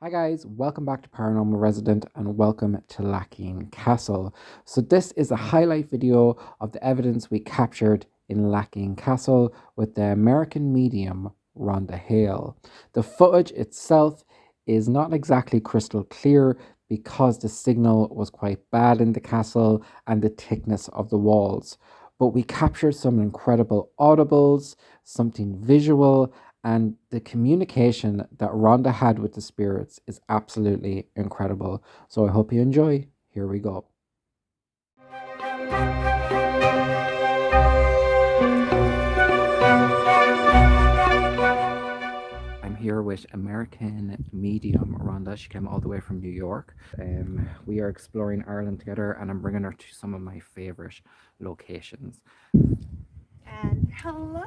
Hi guys, welcome back to Paranormal Resident and welcome to Lackeen Castle. So this is a highlight video of the evidence we captured in Lackeen Castle with the American medium Rhonda Hale. The footage itself is not exactly crystal clear because the signal was quite bad in the castle and the thickness of the walls. But we captured some incredible audibles, something visual, and the communication that Rhonda had with the spirits is absolutely incredible. So I hope you enjoy. Here we go. I'm here with American medium Rhonda. She came all the way from New York. We are exploring Ireland together, and I'm bringing her to some of my favorite locations. And hello.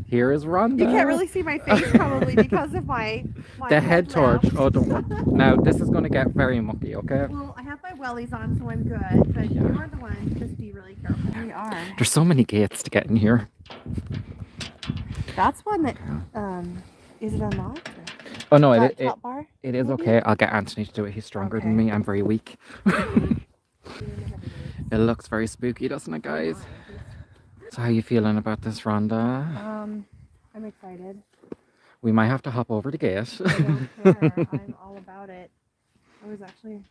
Here is Rhonda. You can't really see my face probably because of my the head torch. lamp. Oh, don't worry. Now this is going to get very mucky, okay? Well, I have my wellies on, so I'm good. But Yeah. you are the one. Just be really careful. We are. There's so many gates to get in here. That's one that. Is it unlocked? Oh no, That it top bar? is maybe? okay. I'll get Anthony to do it. He's stronger than Okay. me. I'm very weak. It looks very spooky, doesn't it, guys? So how you feeling about this, Rhonda? I'm excited. We might have to hop over the gate. I don't care. I'm all about it. I was actually.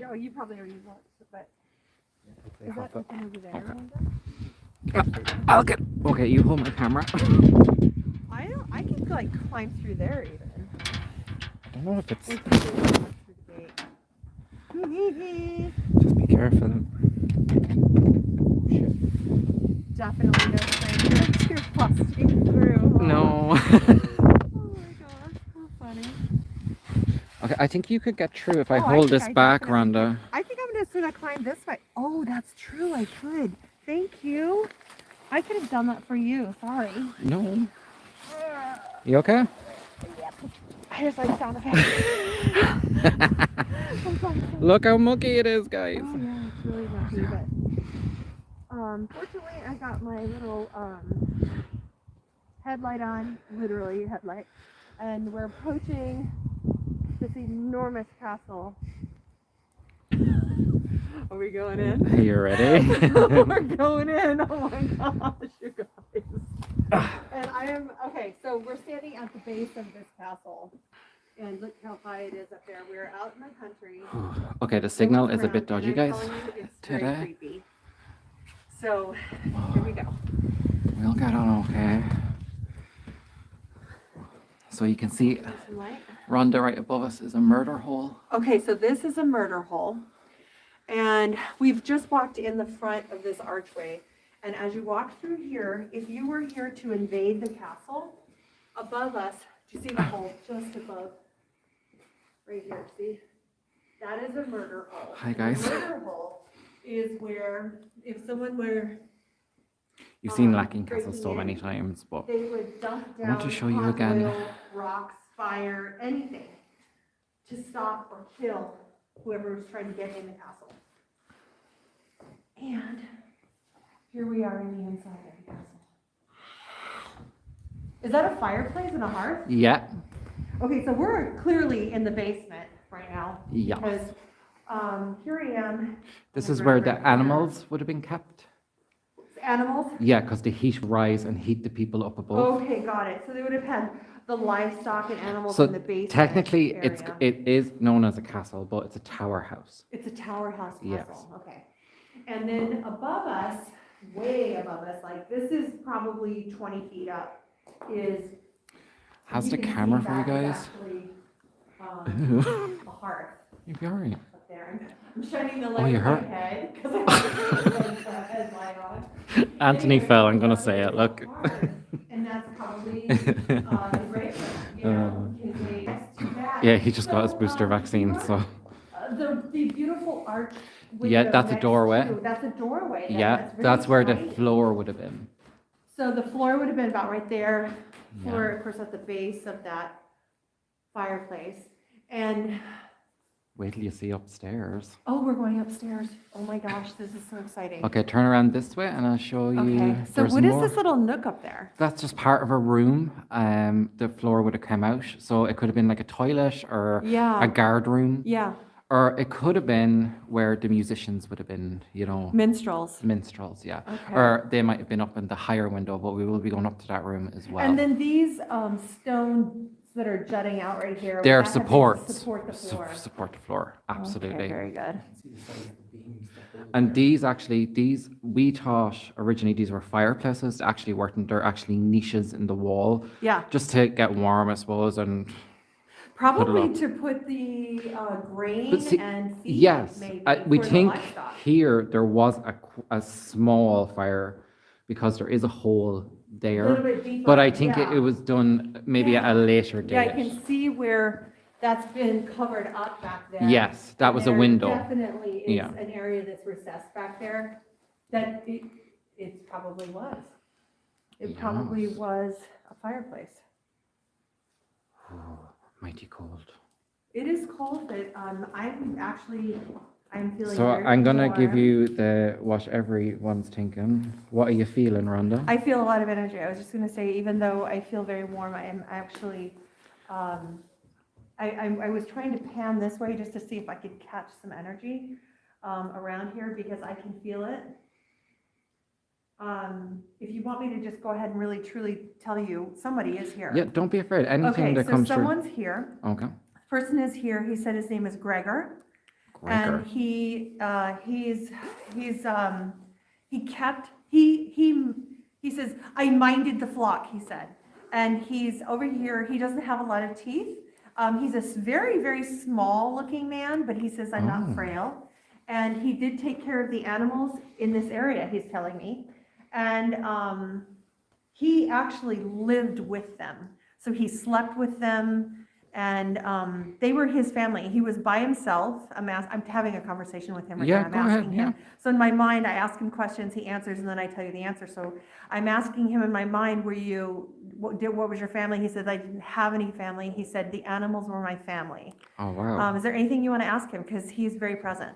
Oh, you probably already looked, but is that open over there? I'll get. Okay, you hold my camera. I can like climb through there even. I don't know if it's. Just Just be careful. Shit. Definitely no stranger to busting through. No. Oh my gosh, how funny. Okay, I think you could get through if I Oh, hold think this I back, definitely Rhonda. I think I'm just gonna climb this way. Oh, that's true. I could. Thank you. I could have done that for you. Sorry. No. You okay? Yep. I just like sound effects. Look how mucky it is, guys. Oh yeah, it's really lucky, but fortunately I got my little headlight on, literally headlight, and we're approaching this enormous castle. Are we going in? Are you ready? We're going in. Oh my gosh, you guys. And I am okay, so we're standing at the base of this castle. And look how high it is up there. We're out in the country. Okay, the signal is a bit dodgy, guys. It's Today. very creepy. So here we go. We'll get on okay. So you can see Some light. Rhonda right above us is a murder hole. Okay, so this is a murder hole. And we've just walked in the front of this archway. And as you walk through here, if you were here to invade the castle, above us, do you see the hole just above? Right here, see? That is a murder hole. Hi, guys. A murder hole is where, if someone were, You've seen Lackeen Castle breaking so many in, times, but they would dump I down want to show you hot again. oil, rocks, fire, anything to stop or kill whoever was trying to get in the castle. And here we are in the inside of the castle. Is that a fireplace and a hearth? Yeah. Okay, so we're clearly in the basement right now. Yeah. Because here I am. This is where the animals would have been kept. Animals? Yeah, because the heat rise and heat the people up above. Okay, got it. So they would have had the livestock and animals So in the basement. technically, area. it is known as a castle, but it's a tower house. It's a tower house castle. Yes. Okay. And then above us, way above us, like this is probably 20 feet up, is. How's you the can camera see for you that is guys? Actually, a hearth You'll be alright. up there. I'm shining the light Oh, you on my hurt? head because I have the headlight on. Anthony Anyway, fell. I'm gonna say it. it's a Look. hearth, and that's probably the graveyard. You know, his name's too bad. Yeah, he just got his So, booster vaccine, look, so the beautiful arch. yeah, window that's a next doorway. to- That's a doorway. Yeah, really that's where the tiny. floor would have been. So the floor would have been about right there, Yeah. floor, of course, at the base of that fireplace. And Wait till you see upstairs. Oh, we're going upstairs. Oh my gosh, this is so exciting. Okay, turn around this way and I'll show you. Okay, so There's what is more. this little nook up there? That's just part of a room. The floor would have come out. So it could have been like a toilet or Yeah. a guard room. Yeah, Or it could have been where the musicians would have been, you know, minstrels. minstrels, yeah. Okay. Or they might have been up in the higher window, but we will be going up to that room as well. And then these stones that are jutting out right here. They're would that have been to supports. support the floor. Support the floor, absolutely. Okay, very good. And these actually, we thought originally these were fireplaces. They actually weren't. They're actually niches in the wall, Yeah, just to get warm, I suppose. And probably up. to put the grain But see, and feed yes, maybe we for the think livestock. here there was a small fire because there is a hole A there. little bit deeper. But I think yeah. it was done maybe at a later Yeah, date. I can see where that's been covered up back there. Yes, that was a There window. Definitely is Yeah. an area that's recessed back there that it probably was. It probably Yes. was a fireplace. Oh, mighty cold. It is cold, but I'm feeling So very I'm gonna give warm. you what everyone's thinking. What are you feeling, Rhonda? I feel a lot of energy. I was just gonna say, even though I feel very warm, I am actually, I was trying to pan this way just to see if I could catch some energy around here because I can feel it. If you want me to just go ahead and really truly tell you, somebody is here. Yeah, don't be afraid. Anything Okay, that so comes through. someone's here. Okay. Person is here. He said his name is Gregor. Gregor. And he says, I minded the flock, he said. And he's over here, he doesn't have a lot of teeth. He's a very, very small looking man, but he says, I'm not Oh. frail. And he did take care of the animals in this area, he's telling me. And he actually lived with them. So he slept with them. And they were his family. He was by himself. I'm having a conversation with him right Yeah, now. I'm go ahead, asking him. So in my mind, I ask him questions, he answers, and then I tell you the answer. So I'm asking him in my mind, what was your family? He said, I didn't have any family. He said, the animals were my family. Oh, wow. Is there anything you want to ask him? Because he's very present.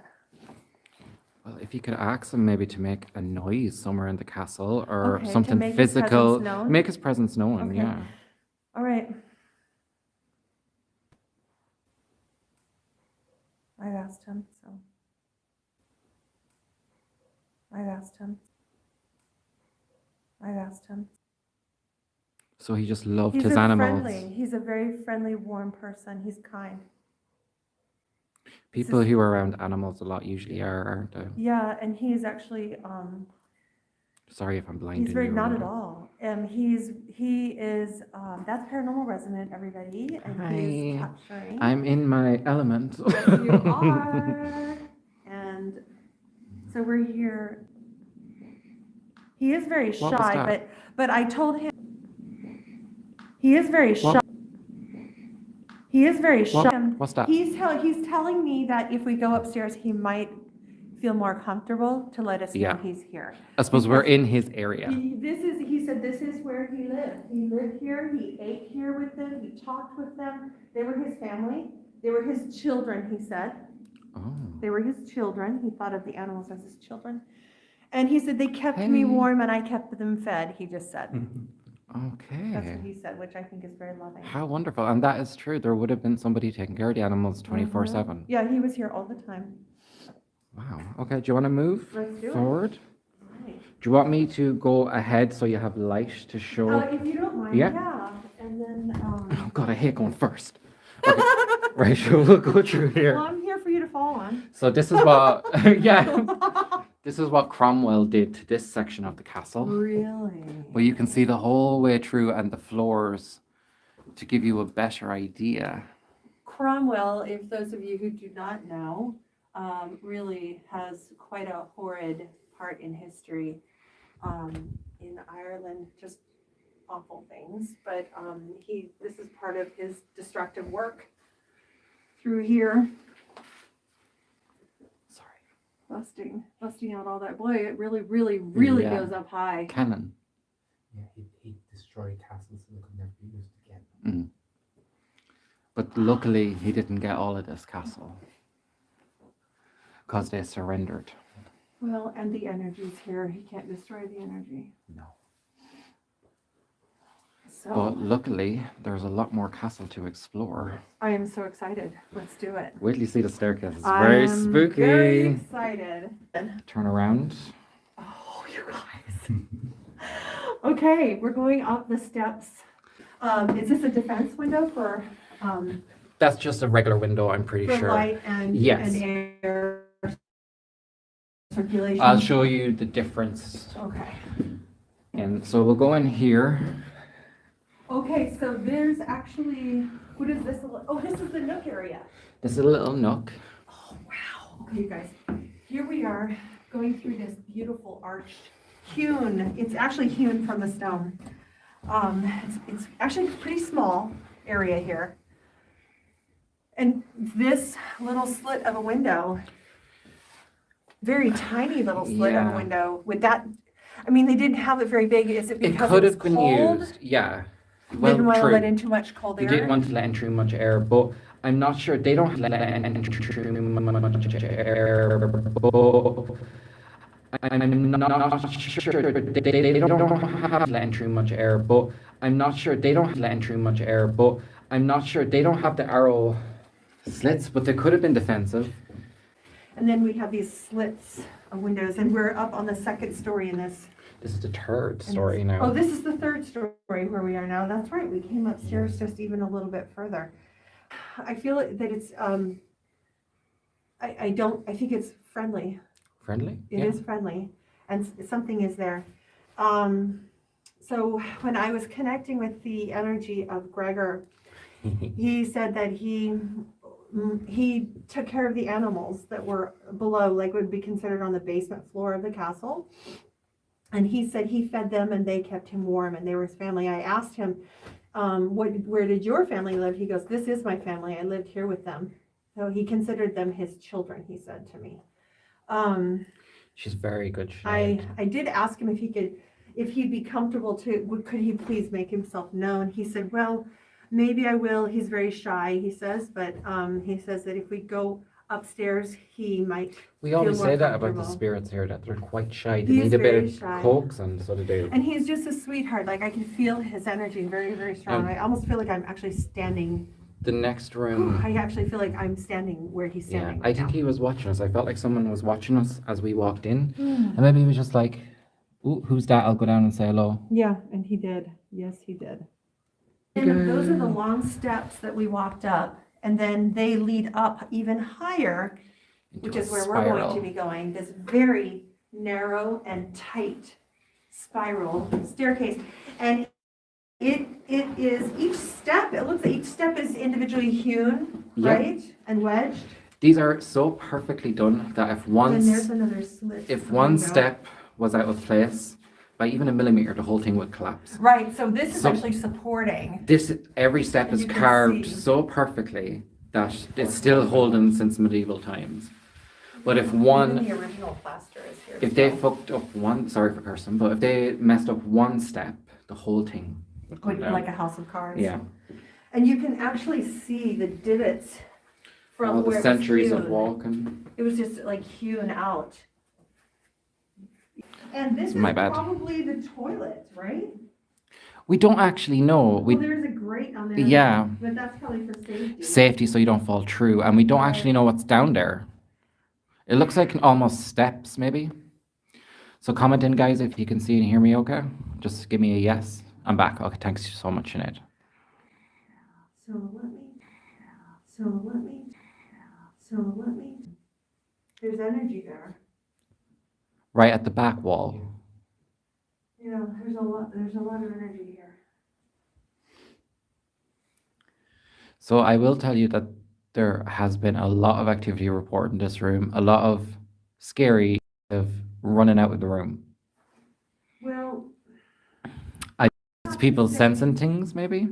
Well, if you could ask him maybe to make a noise somewhere in the castle or Okay, to something make his physical. presence known? Make his presence known, Okay. yeah. All right. I've asked him, so. I've asked him. I've asked him. So he just loved He's his a animals. He's a very friendly, warm person. He's kind. People who are around animals a lot usually are, aren't they? Yeah, and he's actually, Sorry if I'm blinding he's very, you. not at Rhonda. all. He is, that's Paranormal Resident, everybody. And he is Hi. capturing. I'm in my element. Yes, you are. And so we're here. He is very What was shy, that? but I told him, he is very shy. What? He is very shy. What's that? He's telling me that if we go upstairs, he might feel more comfortable to let us know Yeah. he's here. I suppose we're in his area. He said this is where he lived. He lived here, he ate here with them, he talked with them. They were his family. They were his children, he said. Oh. They were his children. He thought of the animals as his children. And he said they kept me warm and I kept them fed, he just said. That's what Okay. he said, which I think is very loving. How wonderful. And that is true. There would have been somebody taking care of the animals 24/7. Yeah, he was here all the time. Wow. Okay. Do you want to move Let's do it. forward? Right. Do you want me to go ahead so you have light to show? If you don't mind, Yeah. yeah. And then, Oh God, I hate going first. Okay. Right, so we'll go through here. well, I'm here for you to fall on. So this is what, yeah, this is what Cromwell did to this section of the castle. Really? Well, you can see the whole way through and the floors to give you a better idea. Cromwell, if those of you who do not know, really has quite a horrid part in history in Ireland, just awful things. But this is part of his destructive work through here. Sorry. Busting out all that. Boy, it really Yeah. goes up high. Cannon. Yeah, he destroyed castles so they could never be used again. But luckily, he didn't get all of this castle. because they surrendered. Well, and the energy's here. He can't destroy the energy. No. So But luckily, there's a lot more castle to explore. I am so excited. Let's do it. Wait till you see the staircase. It's I very am spooky. very excited. Turn around. Oh, you guys. Okay, we're going up the steps. Is this a defense window for That's just a regular window, I'm pretty sure. light and, Yes. and air circulation? I'll show you the difference. Okay. And so we'll go in here. Okay, so there's actually, what is this? Oh, this is the nook area. This is a little nook. Oh, wow. Okay, you guys, here we are going through this beautiful arched hewn. It's actually hewn from the stone. It's actually a pretty small area here. And this little slit of a window, very tiny little slit of a Yeah. window with that, I mean, they didn't have it very big. Is it It because could it was have been cold? used. Yeah. Didn't want to true. let in too much cold They air? didn't want to let in too much air, but I'm not sure. They don't let in too much air. But I'm not sure. They don't have let in too much air, but I'm not sure. They don't let in too much air, but I'm not sure. They don't have the arrow slits, but they could have been defensive. And then we have these slits of windows, and we're up on the second story in this. This is the third story now. Oh, this is the third story where we are now. That's right. We came upstairs just even a little bit further. I feel that it's, I think it's friendly. Friendly? It is friendly, and something is there. So when I was connecting with the energy of Gregor, he said that he took care of the animals that were below, like would be considered on the basement floor of the castle. And he said he fed them and they kept him warm and they were his family. I asked him, where did your family live? He goes, this is my family. I lived here with them. So he considered them his children, he said to me. She's very good. I did ask him if he'd be comfortable could he please make himself known? He said, well, maybe I will. He's very shy, he says, but he says that if we go upstairs, he might. We always feel more say that about the comfortable. spirits here, that they're quite shy. They He's need a bit very of shy. coax, and so do they. And he's just a sweetheart. Like I can feel his energy very, very strong. I almost feel like I'm actually standing. The next room. I actually feel like I'm standing where he's Yeah, standing. I think he was watching us. I felt like someone was watching us as we walked in. Hmm. And maybe he was just like, ooh, who's that? I'll go down and say hello. Yeah, and he did. Yes, he did. And those are the long steps that we walked up, and then they lead up even higher, Into which a is where we're going to spiral. be going. This very narrow and tight spiral staircase, and it is each step. It looks like each step is individually hewn, Yep. right, and wedged. These are so perfectly done that if And there's one another slit. if one window. step was out of place by even a millimeter, the whole thing would collapse. Right. So this is So- actually supporting. Every step And is you can carved see. so perfectly that it's still holding since medieval times. But if Even one the original plaster is here. If they still. fucked up one, sorry for cursing, but if they messed up one step, the whole thing would come down. Like a house of cards. Yeah, And you can actually see the divots from all where the it was centuries of hewn. walking. It was just like hewn out. And this is My bad. probably the toilet, right? We don't actually know. Well, there's a grate on there. Yeah. But that's probably for safety. Safety so you don't fall through, and we don't Right. actually know what's down there. It looks like almost steps, maybe. So comment in, guys, if you can see and hear me. Okay, just give me a yes. I'm back. Okay, thanks so much, Sinead. So let me, there's energy there. Right at the back wall. Yeah, there's a lot of energy here. So I will tell you that there has been a lot of activity reported in this room, a lot of scary of running out of the room. Well. It's people sensing things, maybe?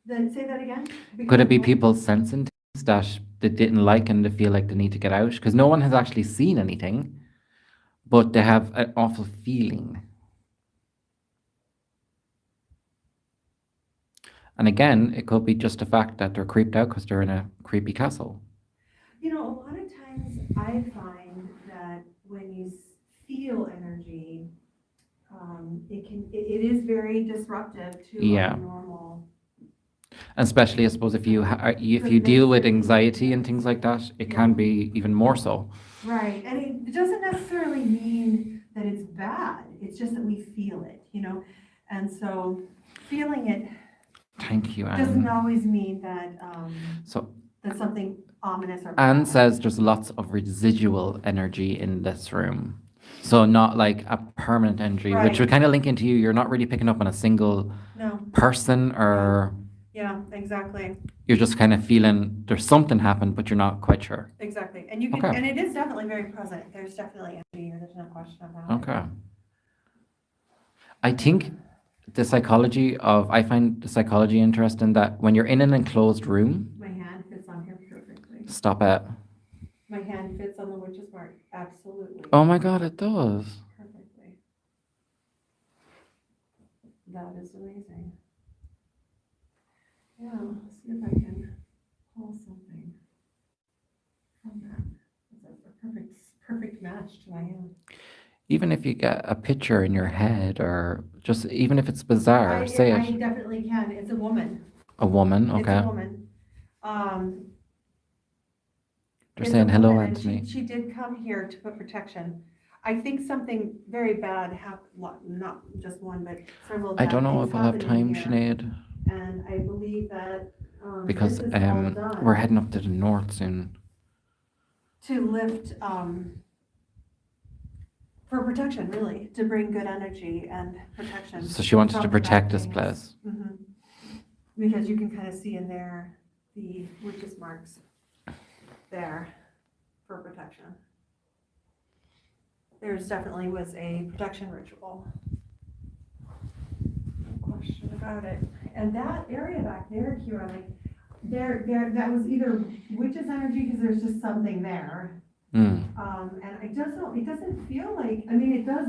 Then say that again? Could it be Because- people sensing things that they didn't like and they feel like they need to get out? Because no one has actually seen anything, but they have an awful feeling. And again, it could be just the fact that they're creeped out because they're in a creepy castle. You know, a lot of times times I find that when you feel energy, it is very disruptive to Yeah. our normal. Especially, I suppose, if you deal with anxiety and things like that, it can be even more so. Right, and it doesn't necessarily mean that it's bad, it's just that we feel it, and so feeling it Thank you, doesn't Anne. always mean that, So that's something ominous or Anne bad. says there's lots of residual energy in this room. So not like a permanent energy, which Right. would kind of link into you. You're not really picking up on a single No, person, or yeah, exactly, you're just kind of feeling there's something happened, but you're not quite sure. exactly, and you can, Okay. and it is definitely very present, there's definitely energy here, there's no question about it. Okay. I think I find the psychology interesting that when you're in an enclosed room, My hand fits on here perfectly. stop it. My hand fits on the witch's mark, absolutely. Oh my God, it does. Perfectly. That is amazing. Yeah, let's see if I can pull something from that. That's a perfect match to my hand. Even if you get a picture in your head, or just even if it's bizarre, say I it. definitely can. It's a woman. A woman, It's okay. a woman. They're It's saying a hello, woman, and Anthony. she did come here to put protection. I think something very bad happened, not just one, but several I bad don't know things if I'll have happened in time, here. Sinead, And I believe that, because this is all done we're heading up to the north soon. to lift, for protection, really, to bring good energy and protection. So she wanted from to the bad protect this things. place. Mhm. Because you can kind of see in there the witch's marks there for protection. There's definitely was a protection ritual. No question about it. And that area back there, Kira, like, there, that was either witch's energy, because there's just something there. Mm. And it doesn't feel like, I mean, it does.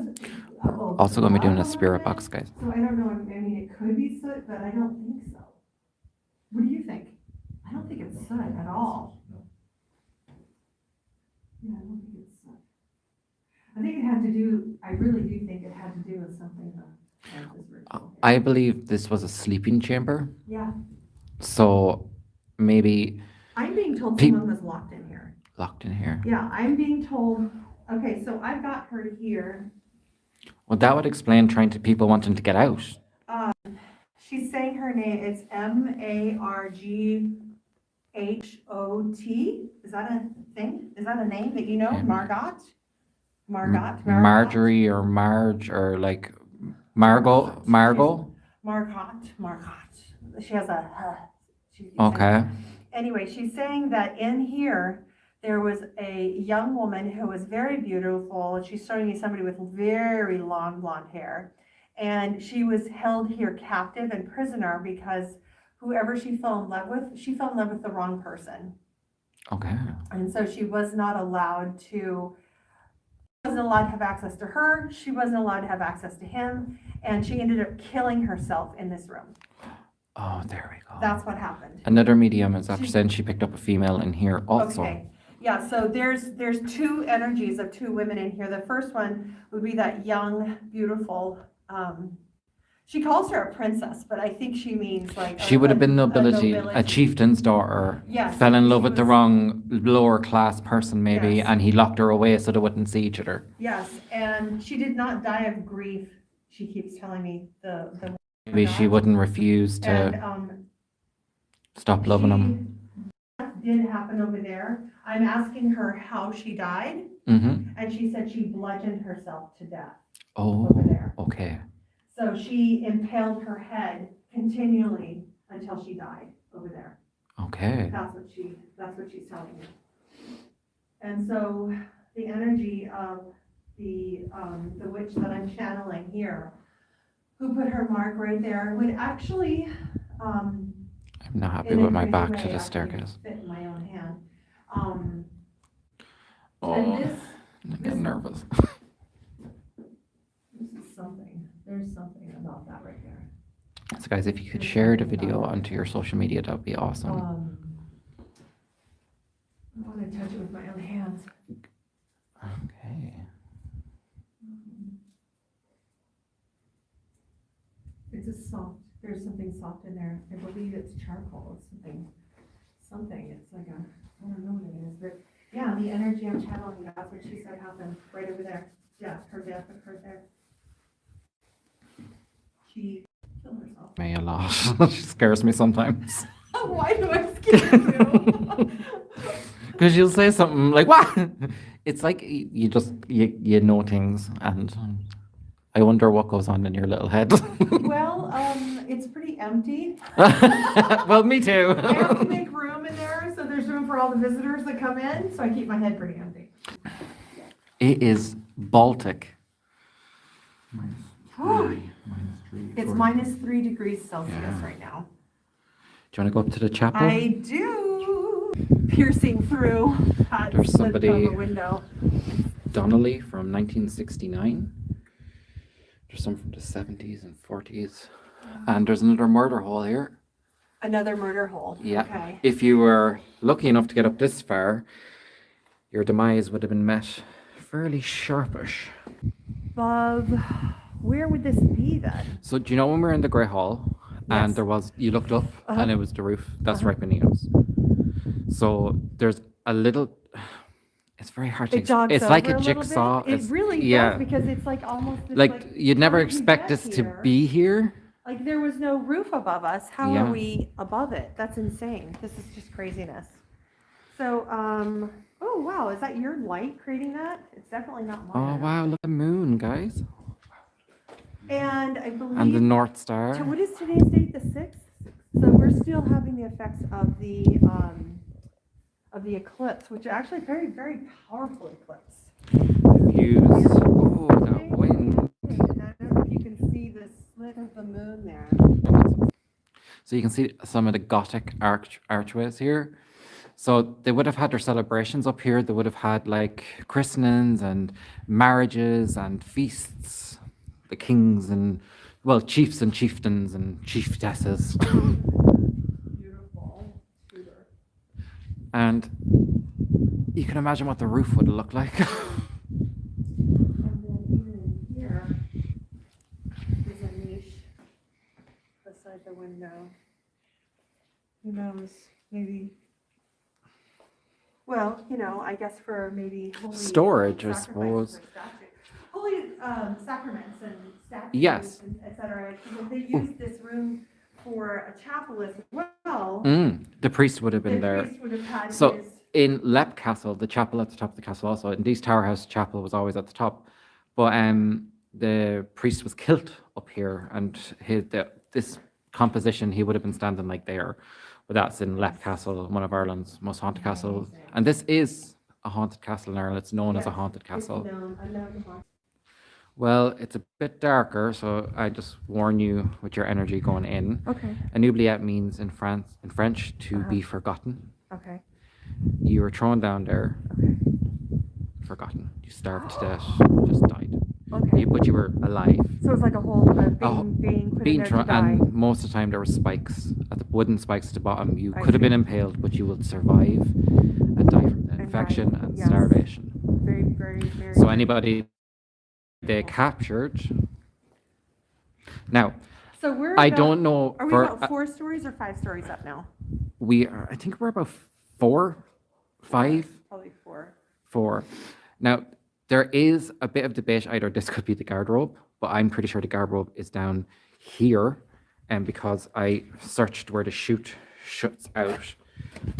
Also gonna be doing a little spirit bit, box, guys. So I don't know, I mean, it could be soot, but I don't think so. What do you think? I don't think it's soot at all. No. Yeah, I don't think it's soot. I think it had to do, I really do think it had to do with something like this ritual. I believe this was a sleeping chamber. Yeah, So maybe I'm being told Pe- someone was locked in here. locked in here. Yeah, I'm being told, okay, so I've got her here. Well, that would explain trying to people wanting to get out. She's saying her name, it's Marghot. Is that a thing? Is that a name that you know? Um, Margot? Margot? Marjorie or Marge or like Margot. Margot. She has she's using- Okay. Anyway, she's saying that in here, there was a young woman who was very beautiful. She's showing me somebody with very long blonde hair. And she was held here captive and prisoner because whoever she fell in love with the wrong person. Okay. And so she was not allowed to, wasn't allowed to have access to her. She wasn't allowed to have access to him. And she ended up killing herself in this room. Oh, there we go. That's what happened. Another medium is after She- saying she picked up a female in here also. Okay, yeah, so there's two energies of two women in here. The first one would be that young, beautiful, she calls her a princess, but I think she means like. She would have been nobility, a nobility. chieftain's daughter. Yes, Fell in love she with the was- wrong lower class person maybe, Yes. and he locked her away so they wouldn't see each other. Yes, and she did not die of grief, she keeps telling me, the. Maybe she not. wouldn't refuse And, to stop loving him. did happen over there. I'm asking her how she died, Mm-hmm. and she said she bludgeoned herself to death Oh, over there. okay. So she impaled her head continually until she died over there. Okay. That's what she's telling me. And so the energy of the witch that I'm channeling here, who put her mark right there, would actually, I'm not happy in a with my crazy back way, to the actually staircase. fit in my own hand. Oh, And this I'm getting nervous. is something, there's something about that right there. So guys, if you could share the video onto your social media, that would be awesome. I want to to touch it with my own hands. Okay. It's a soft, there's something soft in there. I believe it's charcoal. It's something. It's like I don't know what it is, but yeah, the energy I'm channeling, that's what she said happened right over there. Yeah, her death occurred there. She killed herself. Me a lot. She scares me sometimes. Why do I scare you? Because you'll say something like, what? It's like you just, you know things, and I wonder what goes on in your little head. Well, it's pretty empty. Well, me too. I have to make room in there, so there's room for all the visitors that come in, so I keep my head pretty empty. It is Baltic. Whew. -3. It's -3 degrees Celsius Yeah. right now. Do you want to go up to the chapel? I do. Piercing through. There's somebody- From a window. Donnelly from 1969. There's some from the 70s and 40s. And there's another murder hole here. Another murder hole. Yeah. Okay. If you were lucky enough to get up this far, your demise would have been met fairly sharpish. Bob, where would this be then? So do you know when we were in the Grey Hall and Yes. there was, you looked up Uh-huh. and it was the roof, that's Uh-huh. right beneath us. So there's a little, it's very hard to It jogs it's like over a little jigsaw. bit. It It's- really yeah. does, because it's like almost this, Like you'd never how did we expect get us to here? be here. Like there was no roof above us. How Yeah. are we above it? That's insane. This is just craziness. So, oh wow, is that your light creating that? It's definitely not Oh mine. wow, look at the moon, guys. And I believe. And the North So Star. what is today's date? The 6th? So we're still having the effects of the eclipse, which is actually very, very powerful eclipse. Views. Oh, that wind. And I don't know if you can see the slit of the moon there. So you can see some of the Gothic archways here. So they would have had their celebrations up here. They would have had like christenings and marriages and feasts. The kings and, well, chiefs and chieftains and chieftesses. Beautiful. Tudor. And you can imagine what the roof would look like. And then even in here, there's a niche beside the window. Who knows, maybe, well, I guess for maybe holy Storage, I sacrifices suppose. or statues. Holy sacraments and statues, Yes. and et cetera. Because they use this room for a chapel as well. The priest would have been The there. priest would have had So his, in Lepp Castle, the chapel at the top of the castle also, in Dees Tower House chapel was always at the top. But the priest was killed up here, and this composition, he would have been standing like there. But that's in Lepp Castle, one of Ireland's most haunted castles. And this is a haunted castle in Ireland. It's known as a Yes, haunted it's castle. unknown. Well, it's a bit darker, so I just warn you with your energy going in. Okay, An oubliette means in French to be forgotten. okay, You were thrown down there, okay. forgotten. You starved to death, just died. Okay. But you were alive. So it's like a whole being put in Being there to thrown, die. and most of the time there were spikes, wooden spikes at the bottom. You I could have been see. impaled, but you would survive and die from the die, infection and yes. starvation. Very, very, very. So anybody they captured. Now, So we're. I about- don't know. Are we about 4 stories or 5 stories up now? We are. I think we're about 4, 5. Probably 4. 4. Now, there is a bit of debate. Either this could be the garderobe, but I'm pretty sure the garderobe is down here, and because I searched where the chute shuts out.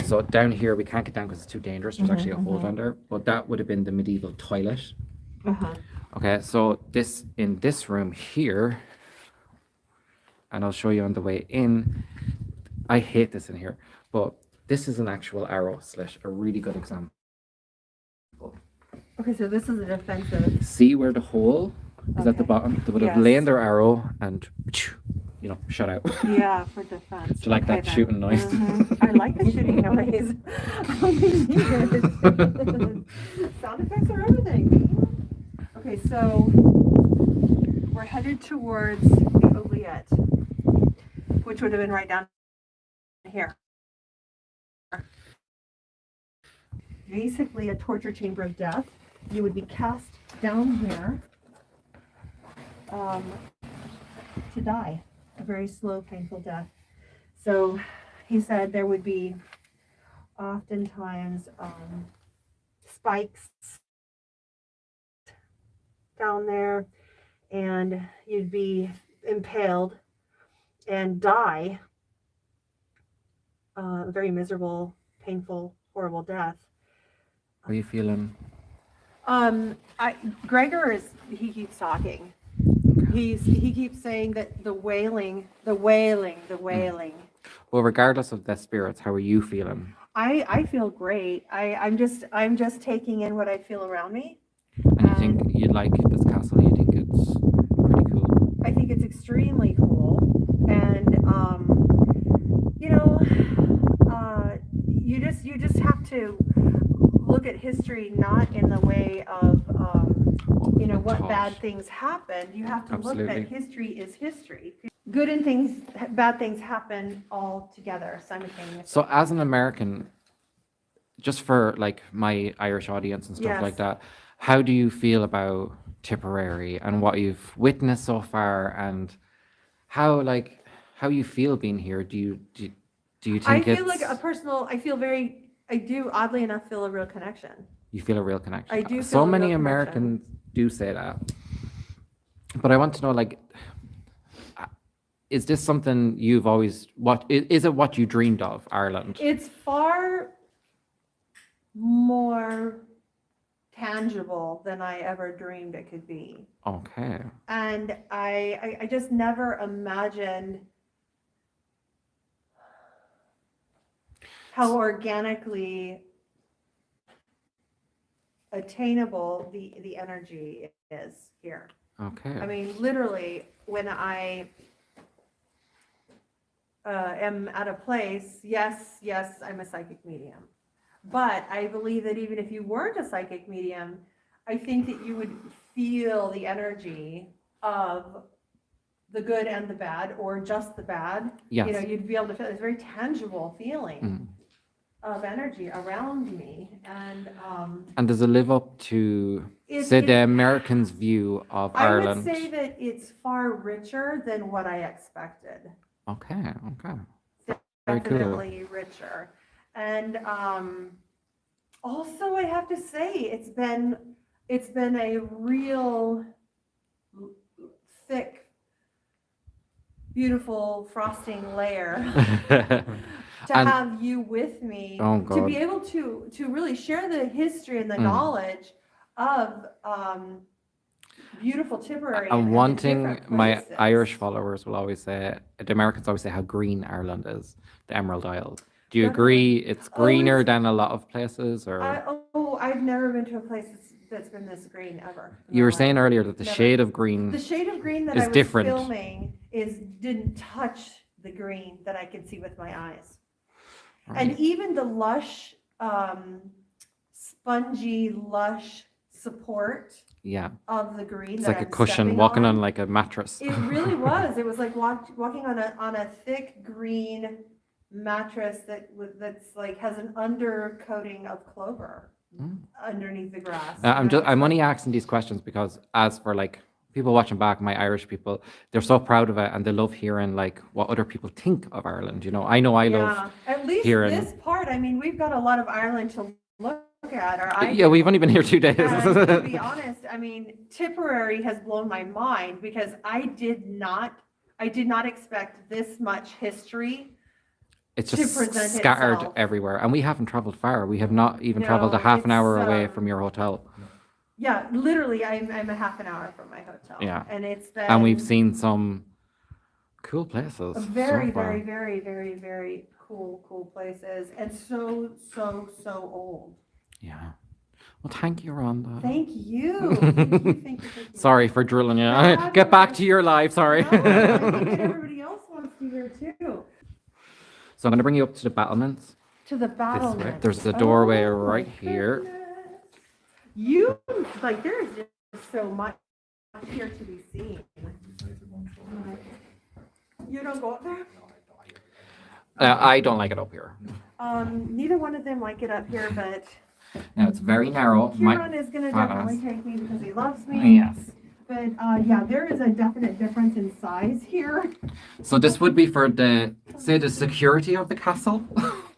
So down here, we can't get down because it's too dangerous. There's actually a hole down there, but that would have been the medieval toilet. Okay, so in this room here, and I'll show you on the way in. I hate this in here, but this is an actual arrow slit, a really good example. Okay, so this is a defensive. See where the hole is at the Okay. bottom? They would have Yes. laid their arrow and, shut out. Yeah, for defense. Do you like that then. shooting noise? I like the shooting noise. Only needed. Sound effects are everything. Okay, so we're headed towards the oubliette, which would have been right down here. basically a torture chamber of death. You would be cast down here to die, a very slow, painful death. So he said there would be oftentimes spikes down there, and you'd be impaled and die a very miserable, painful, horrible death. How are you feeling? Gregor he keeps talking. He keeps saying that the wailing. Well, regardless of the spirits, how are you feeling? I feel great. I'm just taking in what I feel around me. And you think you like this castle? You think it's pretty cool? I think it's extremely cool, and you just have to look at history not in the way of what bad things happened. You have to Absolutely. look that history is history. Good and bad things happen all together simultaneously. So, as an American, just for like my Irish audience and stuff Yes. like that, how do you feel about Tipperary and what you've witnessed so far, and how you feel being here? Do you think I feel it's like I do oddly enough feel a real connection. you feel a real connection? I do So feel a many real Americans do say that, but I want to know, like, is this something you've always is it what you dreamed of, Ireland? It's far more tangible than I ever dreamed it could be. Okay. And I just never imagined how organically attainable the energy is here. Okay. I mean, literally, when I am at a place, yes, I'm a psychic medium. But I believe that even if you weren't a psychic medium, I think that you would feel the energy of the good and the bad, or just the bad. Yes. You'd be able to feel this very tangible feeling Mm. of energy around me. And does it live up to, It- say, it- the Americans' view of I Ireland? would say that it's far richer than what I expected. Okay. Very cool. Definitely richer. And also, I have to say, it's been a real thick, beautiful frosting layer to And- have you with me, Oh, to be God. able to really share the history and the knowledge of beautiful Tipperary. And the one thing different my places. Irish followers will always say, the Americans always say how green Ireland is, the Emerald Isle. Do you agree it's greener than a lot of places, or? I've never been to a place that's been this green ever. in You my were saying life. earlier that the Never. shade of green. The shade of green that is I was different. filming didn't touch the green that I could see with my eyes. Right. And even the lush, spongy, lush support Yeah, of the green. it's that like a I'm cushion, stepping walking on like a mattress. It really was. It was like walking on a thick green mattress that's like has an undercoating of clover Mm. underneath the grass. I'm only asking these questions because, as for like people watching back, my Irish people, they're so proud of it and they love hearing like what other people think of Ireland. I know I love. At least hearing- this part. I mean, we've got a lot of Ireland to look at. Or I Yeah, we've only been here 2 days. And to be honest, I mean, Tipperary has blown my mind because I did not expect this much history. It's to just present scattered itself. everywhere, and we haven't traveled far. We have not even No, traveled a half an hour it's, away from your hotel, Yeah, literally, I'm a half an hour from my hotel. Yeah. And it's been. and we've seen some cool places. a so very, far. very, very, very, very cool places, and so old. Yeah. Well, thank you, Rhonda. Thank you. Thank you. Sorry for drilling you. No, Get back to your life. Sorry. No, I think that everybody else wants to hear too. So I'm going to bring you up to the battlements. To the This battle. way. There's a doorway right here. There's just so much here to be seen. You don't go up there? I don't like it up here. Neither one of them like it up here, but Now it's very narrow. Kieran is going to fat definitely ass. take me because he loves me. Yes. But yeah, there is a definite difference in size here. So this would be for the security of the castle,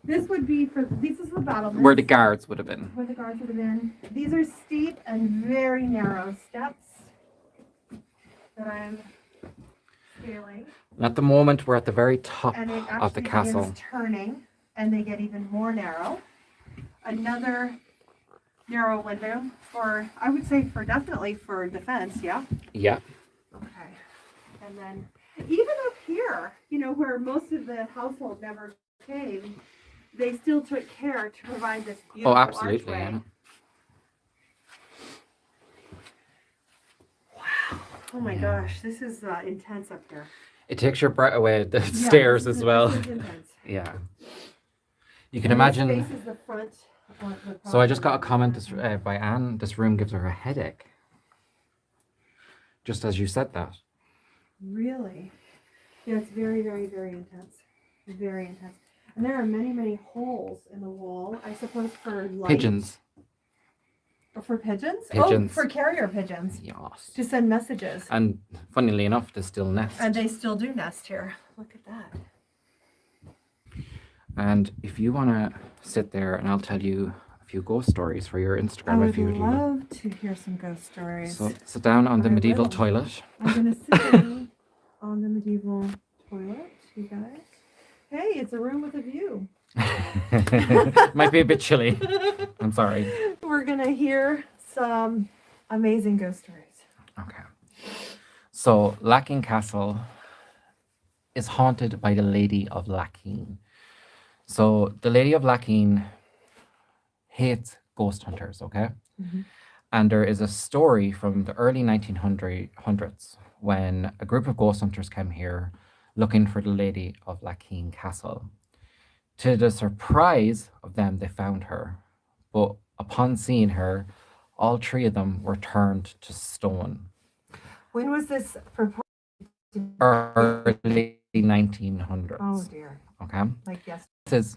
This would be for, this is the battlement. where the guards would have been. Where the guards would have been. These are steep and very narrow steps that I'm scaling. And at the moment, we're at the very top And it of the actually castle. begins turning, and they get even more narrow. Another narrow window for, I would say for definitely for defense, yeah? Yeah. Okay. And then even up here, you know, where most of the household never came, they still took care to provide this beautiful Absolutely. archway. Yeah. Wow. Oh my gosh, this is intense up here. It takes your breath away. The Yeah, stairs this as is- well. this is intense. Yeah. You can And this imagine. faces the front of the So I just got a property. comment by Anne. This room gives her a headache. Just as you said that. Really? Yeah, it's very, very, very intense. Very intense. And there are many, many holes in the wall, I suppose for light. Pigeons. Or for pigeons? Pigeons. Oh, for carrier pigeons. Yes. To send messages. And funnily enough, they still nest. And they still do nest here. Look at that. And if you want to sit there and I'll tell you a few ghost stories for your I Instagram would if you would like. love to hear some ghost stories. So sit down on the I medieval will. toilet. I'm going to sit down on the medieval toilet, you guys. Hey, it's a room with a view. Might be a bit chilly. I'm sorry. We're going to hear some amazing ghost stories. Okay. So Lackeen Castle is haunted by the Lady of Lackeen. So the Lady of Lackeen hates ghost hunters, okay? Mhm. And there is a story from the early 1900s when a group of ghost hunters came here looking for the Lady of Lackeen Castle. To the surprise of them, they found her. But upon seeing her, all three of them were turned to stone. When was this proposed? Early 1900s. Oh dear. Okay. Like yes. This is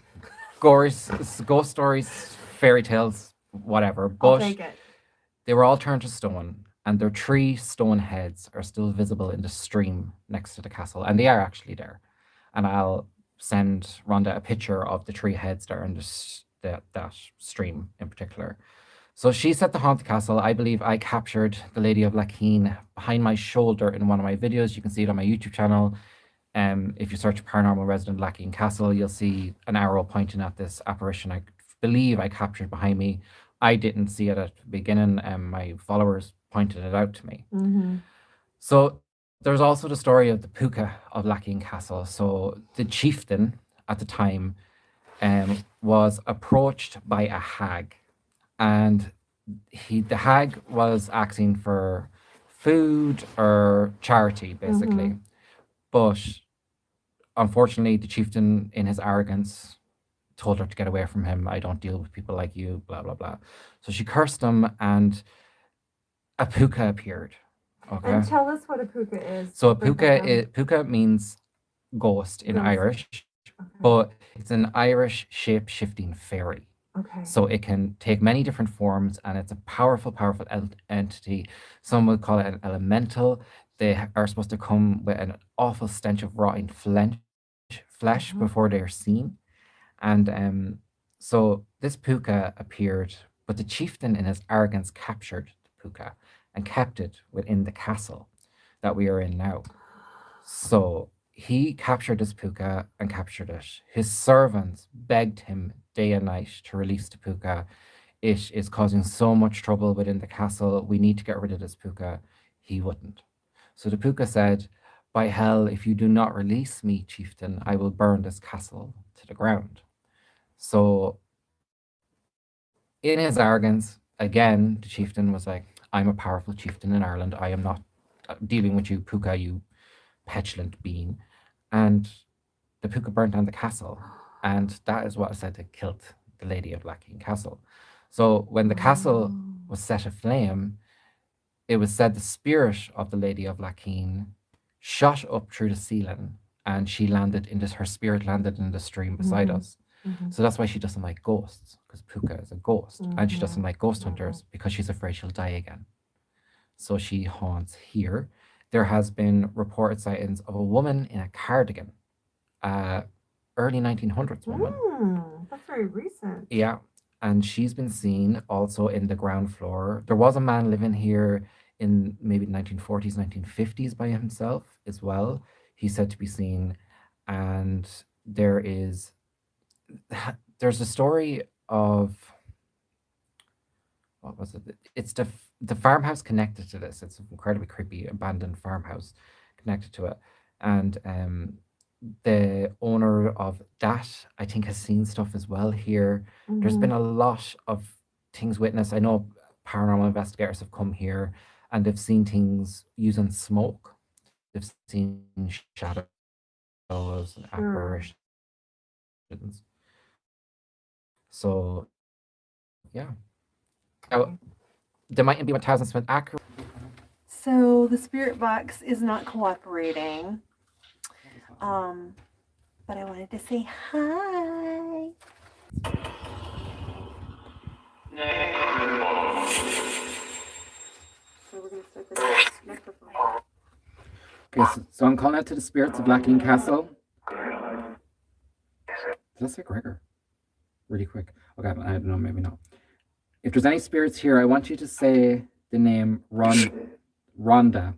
ghost stories, fairy tales, whatever. I'll But take it. they were all turned to stone, and their three stone heads are still visible in the stream next to the castle, and they are actually there. And I'll send Rhonda a picture of the three heads that are in that stream in particular. So she set to haunt the castle. I believe I captured the Lady of Lackeen behind my shoulder in one of my videos. You can see it on my YouTube channel. If you search Paranormal Resident Lackeen Castle, you'll see an arrow pointing at this apparition I believe I captured behind me. I didn't see it at the beginning, and my followers pointed it out to me. Mm-hmm. So there's also the story of the Puka of Lackeen Castle. So the chieftain at the time was approached by a hag, and the hag was asking for food or charity, basically. But unfortunately, the chieftain, in his arrogance, told her to get away from him. I don't deal with people like you, blah, blah, blah. So she cursed him, and a puka appeared. Okay. And tell us what a puka is. So a for puka means ghost in Ghost. Irish, Okay. but it's an Irish shape-shifting fairy. Okay. So it can take many different forms, and it's a powerful, powerful entity. Some would call it an elemental. They are supposed to come with an awful stench of rotting flesh before they are seen. And so this puka appeared, but the chieftain in his arrogance captured the puka and kept it within the castle that we are in now. So he captured this puka and captured it. His servants begged him day and night to release the puka. It is causing so much trouble within the castle. We need to get rid of this puka. He wouldn't. So the puka said, "By hell, if you do not release me, chieftain, I will burn this castle to the ground." So in his arrogance, again, the chieftain was like, "I'm a powerful chieftain in Ireland. I am not dealing with you, puka, you petulant being." And the puka burnt down the castle. And that is what is said to killed the Lady of Lackeen Castle. So when the castle was set aflame, it was said the spirit of the Lady of Lackeen shot up through the ceiling, and she landed in this, her spirit landed in the stream beside us. So that's why she doesn't like ghosts, because Puka is a ghost. And she doesn't like ghost Mhm. hunters because she's afraid she'll die again. So she haunts here. There has been reported sightings of a woman in a cardigan, early 1900s woman. That's very recent. Yeah, and she's been seen also in the ground floor. There was a man living here in maybe 1940s, 1950s by himself as well. He's said to be seen, and there's a story of what was it? It's the farmhouse connected to this. It's an incredibly creepy abandoned farmhouse connected to it, and the owner of that I think has seen stuff as well here. There's been a lot of things witnessed. I know paranormal investigators have come here and they've seen things using smoke. They've seen shadows and apparitions. So yeah. Now, there mightn't be 1,000% accurate. So the spirit box is not cooperating. But I wanted to say hi. So we're gonna start the next microphone. Okay, so I'm calling out to the spirits of Lackeen Castle. Did I say Gregor? Really quick. Okay, I don't know, maybe not. If there's any spirits here, I want you to say the name Rhonda.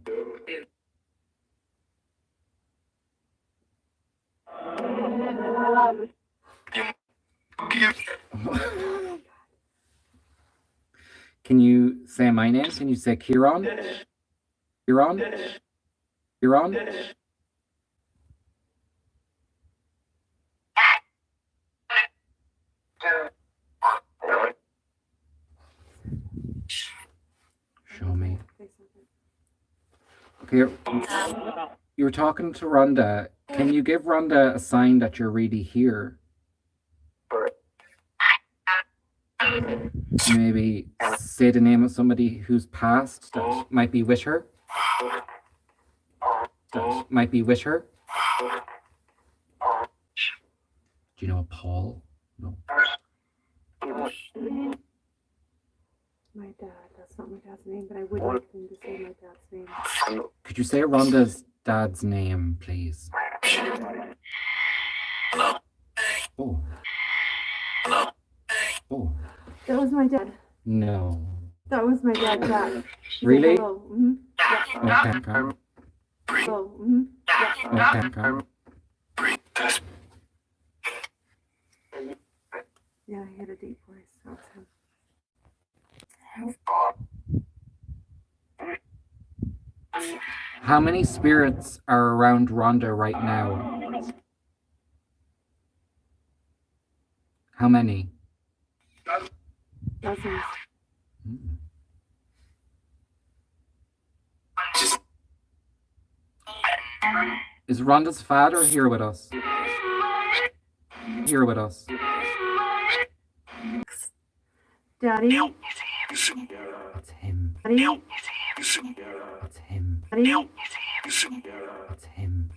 Can you say my name? Can you say Kieran? Kieran? Kieran? Show me. Okay, you were talking to Rhonda. Can you give Rhonda a sign that you're really here? Maybe say the name of somebody who's passed that might be with her. That might be with her. Do you know a Paul? No. My dad. That's not my dad's name, but I would like him to say my dad's name. Could you say Rhonda's dad's name, please? Oh. Oh. That was my dad. No. That was my dad, Jack. Really? Hello. Mm-hmm. Yeah. Okay, come. Hello. Mm-hmm. Yeah. Okay, come. Yeah, he had a deep voice. That was him. How many spirits are around Rhonda right now? How many? Dozens. Hmm. Is Rhonda's father here with us? Here with us. Daddy. It's him. Daddy. It's him. Daddy. It's him.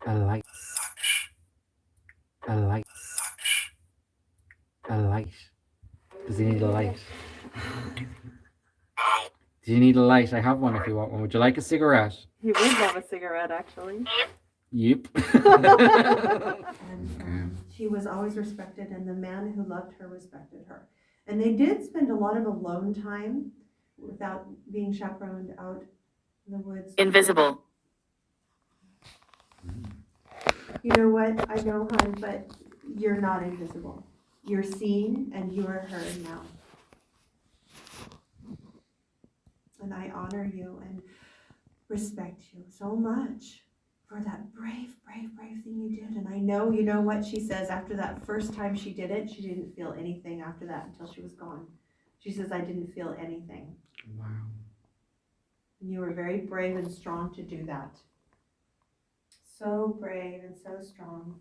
A light. A light. A light. Does he need a light? Do you need a light? I have one if you want one. Would you like a cigarette? He would love a cigarette, actually. Yep. And she was always respected, and the man who loved her respected her. And they did spend a lot of alone time without being chaperoned out in the woods. Invisible. You know what? I know, hon, but you're not invisible. You're seen and you are heard now. And I honor you and respect you so much for that brave thing you did. And I know, you know what she says, after that first time she did it, she didn't feel anything after that until she was gone. She says, I didn't feel anything. Wow. And you were very brave and strong to do that. So brave and so strong.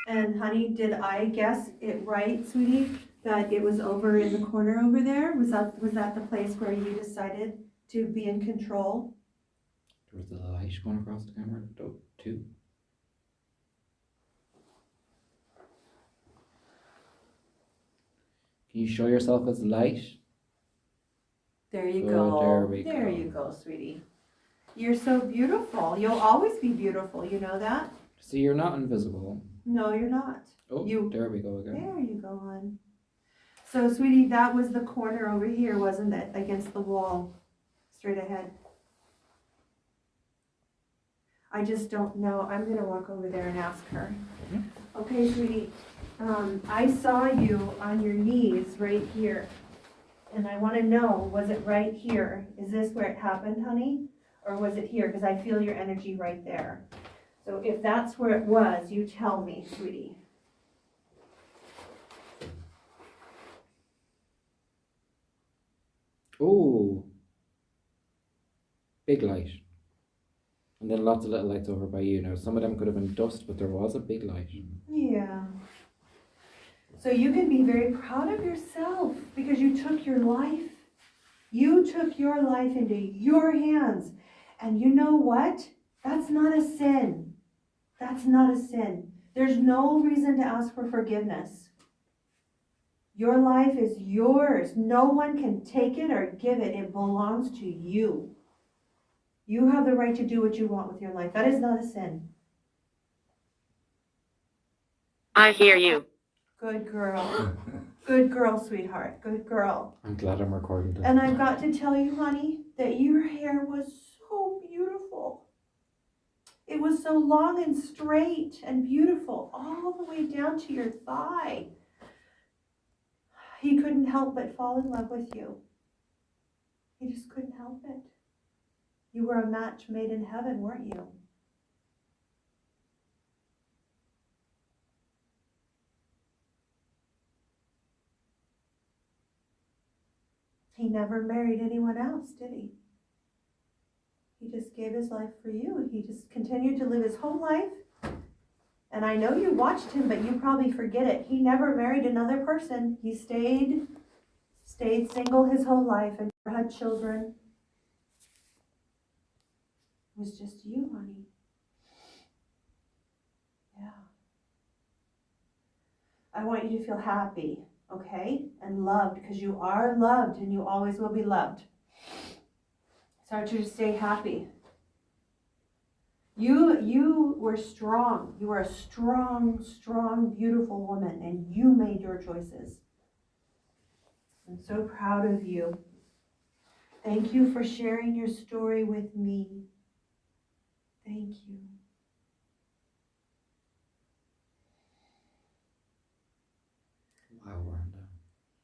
And honey, did I guess it right, sweetie, that it was over in the corner over there? Was that the place where you decided to be in control? There was a light going across the camera, too. Can you show yourself as light? There you Oh, go. there we There go. you go, sweetie. You're so beautiful. You'll always be beautiful. You know that? See, you're not invisible. No, you're not. Oh, there we go again. There you go, hon. So, sweetie, that was the corner over here, wasn't it? Against the wall. Straight ahead. I just don't know. I'm going to walk over there and ask her. Okay, sweetie. I saw you on your knees right here. And I want to know, was it right here? Is this where it happened, honey? Or was it here? Because I feel your energy right there. So if that's where it was, you tell me, sweetie. Oh, big light. And then lots of little lights over by you. Now, some of them could have been dust, but there was a big light. Yeah. So you can be very proud of yourself because you took your life. You took your life into your hands. And you know what? That's not a sin. That's not a sin. There's no reason to ask for forgiveness. Your life is yours. No one can take it or give it. It belongs to you. You have the right to do what you want with your life. That is not a sin. I hear you. Good girl. Good girl, sweetheart. Good girl. I'm glad I'm recording this. And I've got to tell you, honey, that your hair was so beautiful. It was so long and straight and beautiful, all the way down to your thigh. He couldn't help but fall in love with you. He just couldn't help it. You were a match made in heaven, weren't you? He never married anyone else, did he? He just gave his life for you. He just continued to live his whole life. And I know you watched him, but you probably forget it. He never married another person. He stayed single his whole life and never had children. It was just you, honey. Yeah. I want you to feel happy, okay? And loved, because you are loved and you always will be loved. So I want you to stay happy. You were strong. You were a strong, strong, beautiful woman, and you made your choices. I'm so proud of you. Thank you for sharing your story with me. Thank you. Wow, Rhonda.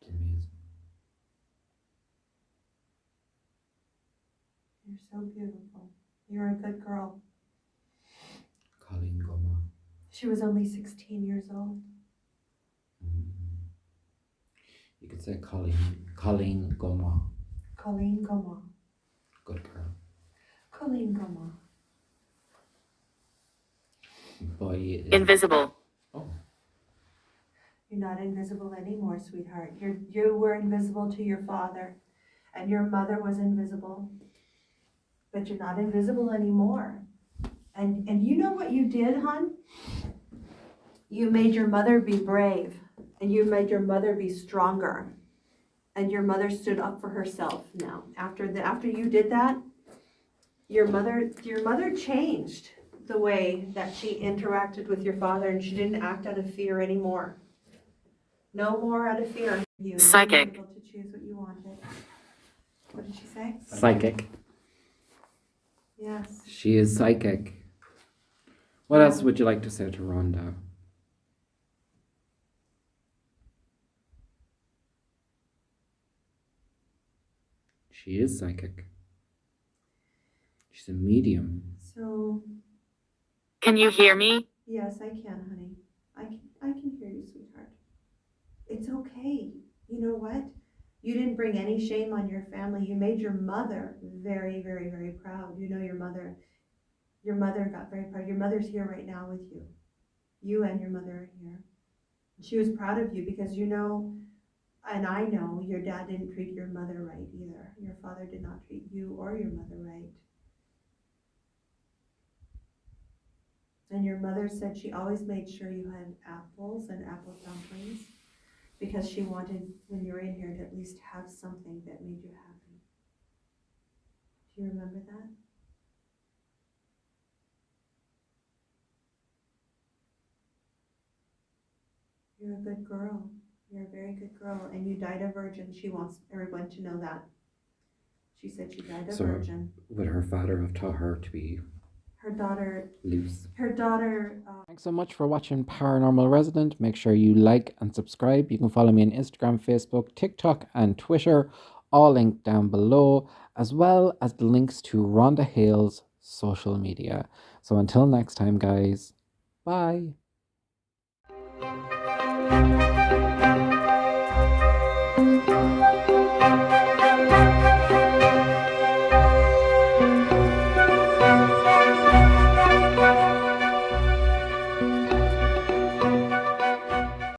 It's amazing. You're so beautiful. You're a good girl. Colleen Goma. She was only 16 years old. You could say Colleen Goma. Colleen Goma. Good girl. Colleen Goma. Boy is... Invisible. Oh. You're not invisible anymore, sweetheart. You were invisible to your father, and your mother was invisible. But you're not invisible anymore. And you know what you did, hon? You made your mother be brave, and you made your mother be stronger. And your mother stood up for herself now. After you did that, your mother changed the way that she interacted with your father, and she didn't act out of fear anymore. No more out of fear. You Psychic. were able to choose what you wanted. What did she say? Psychic. Yes. She is psychic. What else would you like to say to Rhonda? She is psychic. She's a medium. So, Can you hear me? yes, I can, honey. I can hear you, sweetheart. It's okay. You know what? You didn't bring any shame on your family. You made your mother very, very, very proud. You know your mother got very proud. Your mother's here right now with you. You and your mother are here. She was proud of you because you know, and I know, your dad didn't treat your mother right either. Your father did not treat you or your mother right. And your mother said she always made sure you had apples and apple dumplings because she wanted, when you were in here, to at least have something that made you happy. Do you remember that? You're a good girl. You're a very good girl. And you died a virgin. She wants everyone to know that. She said she died a So virgin. would her father have taught her to be Her daughter, loose? Thanks so much for watching Paranormal Resident. Make sure you like and subscribe. You can follow me on Instagram, Facebook, TikTok, and Twitter, all linked down below, as well as the links to Rhonda Hale's social media. So until next time, guys, bye.